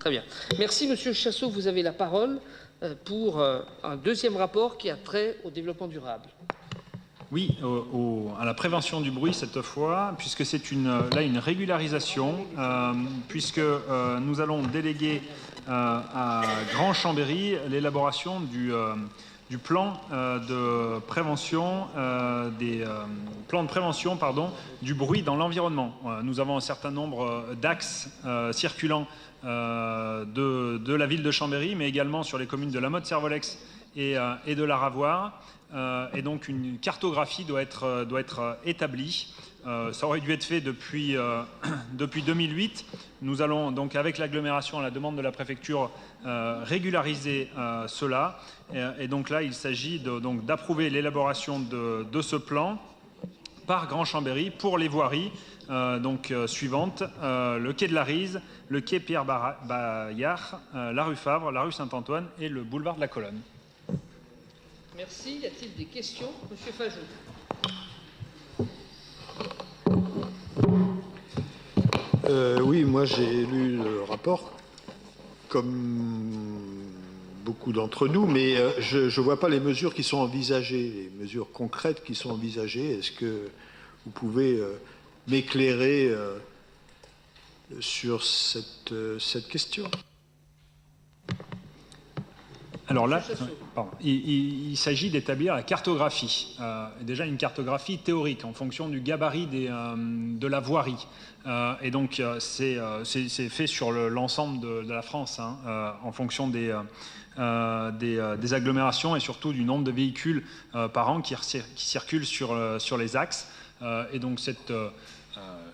Très bien. Merci, Monsieur Chassot. Vous avez la parole pour un deuxième rapport qui a trait au développement durable. Oui, à la prévention du bruit cette fois, puisque c'est là une régularisation, puisque nous allons déléguer à Grand Chambéry l'élaboration du plan de prévention du bruit dans l'environnement. Nous avons un certain nombre d'axes circulants de la ville de Chambéry, mais également sur les communes de La Motte-Servolex et de la Ravoire. Et donc une cartographie doit être établie. Ça aurait dû être fait depuis 2008. Nous allons donc, avec l'agglomération, à la demande de la préfecture, régulariser cela. Et donc là, il s'agit d'approuver l'élaboration de ce plan par Grand Chambéry pour les voiries suivantes: le quai de la Rise, le quai Pierre Bayard, la rue Favre, la rue Saint-Antoine et le boulevard de la Colonne. Merci. Y a-t-il des questions? Monsieur Fajou. Oui, moi j'ai lu le rapport, comme beaucoup d'entre nous, mais je ne vois pas les mesures qui sont envisagées, les mesures concrètes qui sont envisagées. Est-ce que vous pouvez m'éclairer sur cette question? Alors là, il s'agit d'établir la cartographie, déjà une cartographie théorique en fonction du gabarit de la voirie. Et donc c'est fait sur l'ensemble de la France, en fonction des agglomérations et surtout du nombre de véhicules par an qui circulent sur les axes. Et donc cette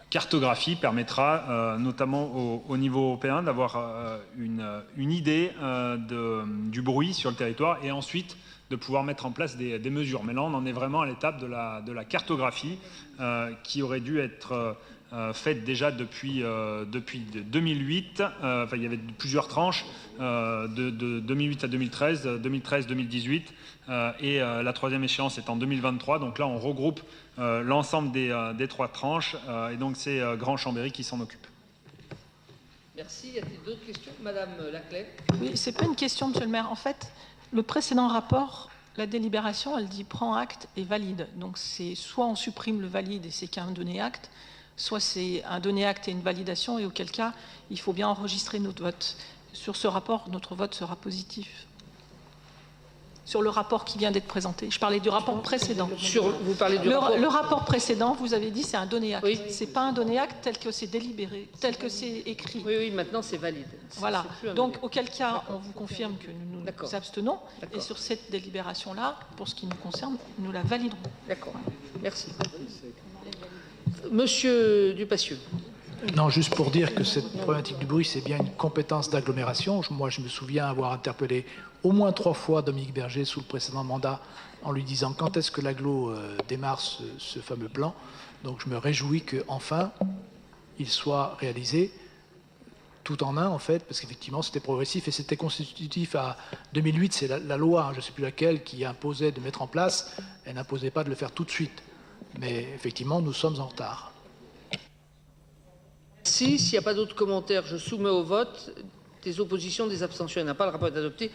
cartographie permettra, notamment au niveau européen, d'avoir une idée du bruit sur le territoire et ensuite de pouvoir mettre en place des mesures. Mais là, on en est vraiment à l'étape de la cartographie qui aurait dû être faite déjà depuis 2008. Enfin, il y avait plusieurs tranches de 2008 à 2013, 2013-2018 et la troisième échéance est en 2023. Donc là, on regroupe l'ensemble des trois tranches et donc c'est Grand Chambéry qui s'en occupe. Merci. Y a-t-il d'autres questions? Madame Laclais. Oui, c'est pas une question, monsieur le maire. En fait, le précédent rapport, la délibération, elle dit prend acte et valide. Donc c'est soit on supprime le valide et c'est qu'un donné acte, soit c'est un donné acte et une validation, et auquel cas, il faut bien enregistrer notre vote. Sur ce rapport, notre vote sera positif. Sur le rapport qui vient d'être présenté. Je parlais du rapport précédent. Vous parlez du rapport. Le rapport précédent, vous avez dit, c'est un donné acte. Oui. C'est pas un donné acte tel que c'est délibéré, tel que c'est écrit. Oui, maintenant c'est valide. Voilà. Donc, auquel cas, on vous confirme que nous nous abstenons. Et sur cette délibération-là, pour ce qui nous concerne, nous la validerons. D'accord. Merci. Monsieur Dupassieux. Non, juste pour dire que cette problématique du bruit, c'est bien une compétence d'agglomération. Moi, je me souviens avoir interpellé au moins 3 fois Dominique Berger sous le précédent mandat en lui disant quand est-ce que l'agglo démarre ce fameux plan. Donc je me réjouis qu'enfin il soit réalisé tout en un, en fait, parce qu'effectivement c'était progressif et c'était constitutif à 2008. C'est la loi, je ne sais plus laquelle, qui imposait de mettre en place. Elle n'imposait pas de le faire tout de suite. Mais effectivement, nous sommes en retard. S'il n'y a pas d'autres commentaires, je soumets au vote. Des oppositions, des abstentions. Il n'y en a pas, le rapport est adopté.